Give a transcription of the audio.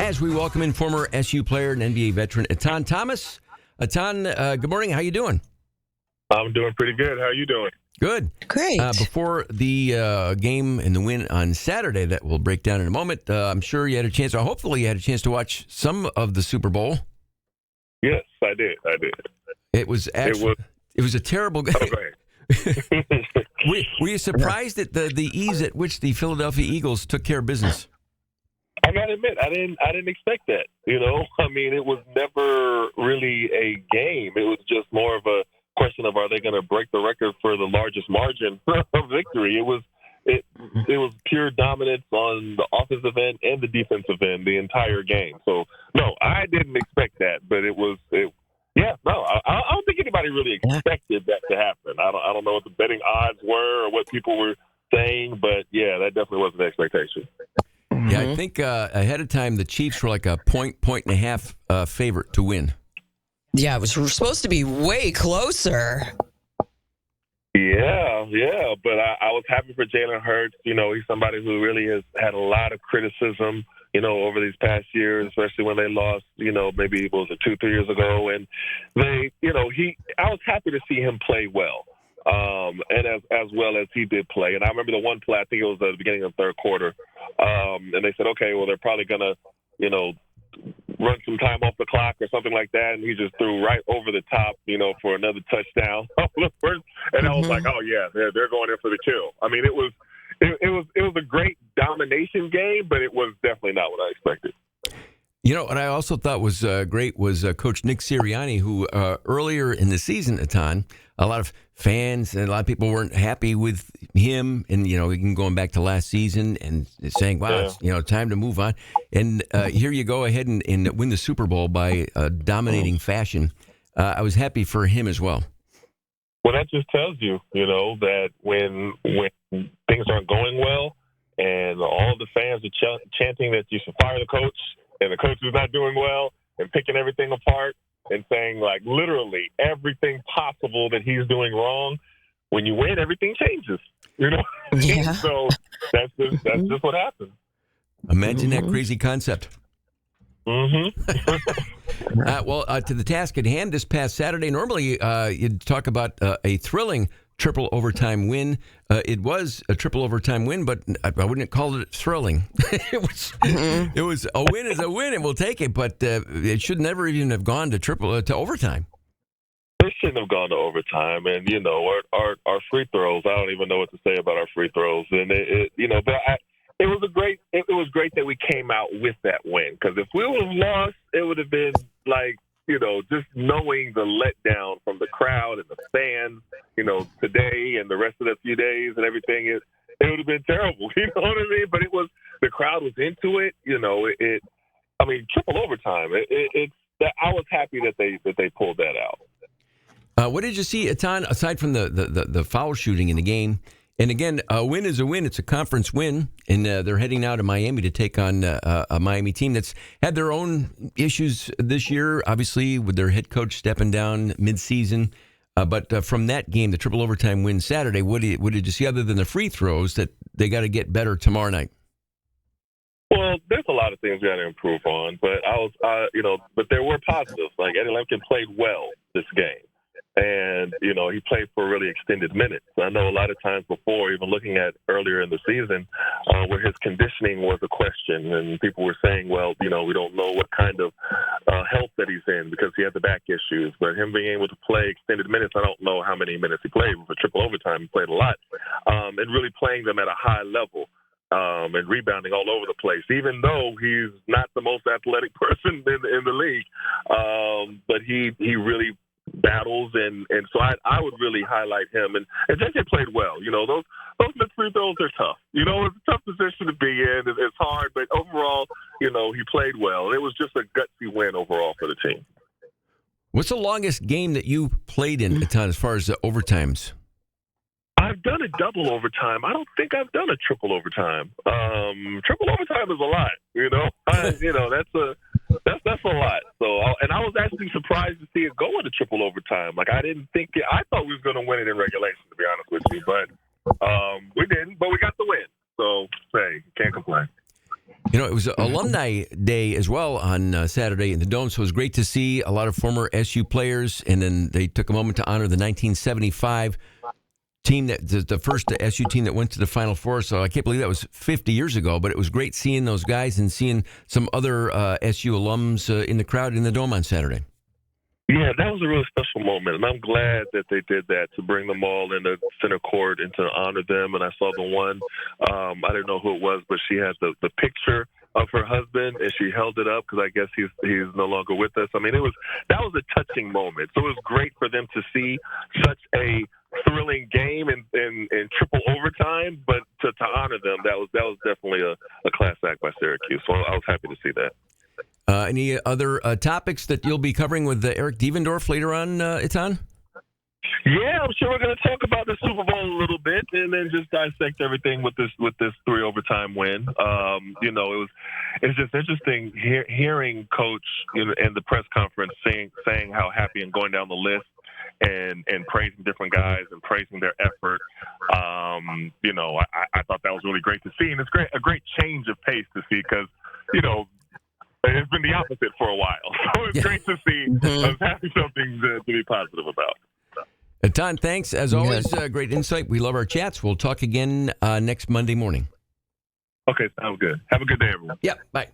As we welcome in former SU player and NBA veteran Etan Thomas. Etan, good morning. How you doing? I'm doing pretty good. How are you doing? Good. Great. Before the game and the win on Saturday that we'll break down in a moment, I'm sure you had a chance, or hopefully you had a chance to watch some of the Super Bowl. Yes, I did. It was actually it was a terrible game. Oh, go ahead. Were you surprised at the ease at which the Philadelphia Eagles took care of business? I gotta admit, I didn't expect that. I mean, it was never really a game. It was just more of a question of, are they going to break the record for the largest margin of victory? It was pure dominance on the offensive end and the defensive end the entire game. So no, I didn't expect that, but I don't think anybody really expected that to happen. I don't know what the betting odds were or what people were saying, but yeah, that definitely wasn't an expectation. Yeah, I think ahead of time the Chiefs were like a point and a half favorite to win. Yeah, it was supposed to be way closer. Yeah, but I was happy for Jalen Hurts. He's somebody who really has had a lot of criticism, over these past years, especially when they lost, maybe it was 2-3 years ago. And I was happy to see him play well, and as well as he did play. And I remember the one play, I think it was at the beginning of the third quarter, and they said, okay, well, they're probably going to, run some time off the clock or something like that, and he just threw right over the top, for another touchdown. And I was like, oh yeah, they're going in for the kill. I mean, it was a great domination game, but it was definitely not what I expected. What I also thought was great was Coach Nick Sirianni, who earlier in the season, Etan, a lot of fans and a lot of people weren't happy with him, and even going back to last season and saying, "Wow, it's time to move on." And here you go ahead and win the Super Bowl by dominating fashion. I was happy for him as well. Well, that just tells you, that when things aren't going well, and all the fans are chanting that you should fire the coach, and the coach is not doing well, and picking everything apart, and saying, like, literally everything possible that he's doing wrong. When you win, everything changes, Yeah. So that's just what happens. Imagine that crazy concept. Mm-hmm. To the task at hand this past Saturday, normally you'd talk about a thrilling triple overtime win. It was a triple overtime win, but I wouldn't call it thrilling. It was a win is a win, and we'll take it. But it should never even have gone to overtime. It shouldn't have gone to overtime, and our free throws. I don't even know what to say about our free throws. And it was great that we came out with that win, because if we would have lost, it would have been like, just knowing the letdown from the crowd and the fans, today and the rest of the few days and everything, it would have been terrible. You know what I mean? But the crowd was into it. Triple overtime. I was happy that they pulled that out. What did you see, Etan, aside from the foul shooting in the game? And again, a win is a win. It's a conference win, and they're heading now to Miami to take on a Miami team that's had their own issues this year, obviously, with their head coach stepping down midseason. But from that game, the triple overtime win Saturday, what did you see other than the free throws that they got to get better tomorrow night? Well, there's a lot of things we got to improve on, but but there were positives. Like, Eddie Lampkin played well this game. And, he played for really extended minutes. I know a lot of times before, even looking at earlier in the season, where his conditioning was a question, and people were saying, well, we don't know what kind of health that he's in because he had the back issues. But him being able to play extended minutes, I don't know how many minutes he played. For triple overtime, he played a lot, and really playing them at a high level. And rebounding all over the place, even though he's not the most athletic person in the league. But he really battles, and so I would really highlight him. And JJ played well. Those mid free throws are tough. It's a tough position to be in. It's hard, but overall, he played well. It was just a gutsy win overall for the team. What's the longest game that you played in, Etan, as far as the overtimes? I've done a double overtime. I don't think I've done a triple overtime. Triple overtime is a lot. That's a lot. So, and I was actually surprised to see it go into triple overtime. Like, I didn't think I thought we was going to win it in regulation, to be honest with you, but we didn't. But we got the win. So, hey, can't complain. It was Alumni Day as well on Saturday in the Dome, so it was great to see a lot of former SU players, and then they took a moment to honor the 1975 team, the first SU team that went to the Final Four. So I can't believe that was 50 years ago, but it was great seeing those guys and seeing some other SU alums in the crowd in the Dome on Saturday. Yeah, that was a really special moment, and I'm glad that they did that, to bring them all in the center court and to honor them. And I saw the one, I didn't know who it was, but she had the picture of her husband, and she held it up because I guess he's no longer with us. I mean, that was a touching moment. So it was great for them to see such a thrilling game in triple overtime, but to honor them, that was definitely a class act by Syracuse. So I was happy to see that. Any other topics that you'll be covering with Eric Devendorf later on, Etan? Yeah, I'm sure we're going to talk about the Super Bowl a little bit, and then just dissect everything with this 3 overtime win. It's just interesting hearing Coach in the press conference saying how happy and going down the list and praising different guys and praising their effort. I thought that was really great to see, and it's a great change of pace to see because it's been the opposite for a while. So it's great to see. I was happy something to be positive about. Etan, thanks. As always, great insight. We love our chats. We'll talk again next Monday morning. Okay, sounds good. Have a good day, everyone. Yeah, bye.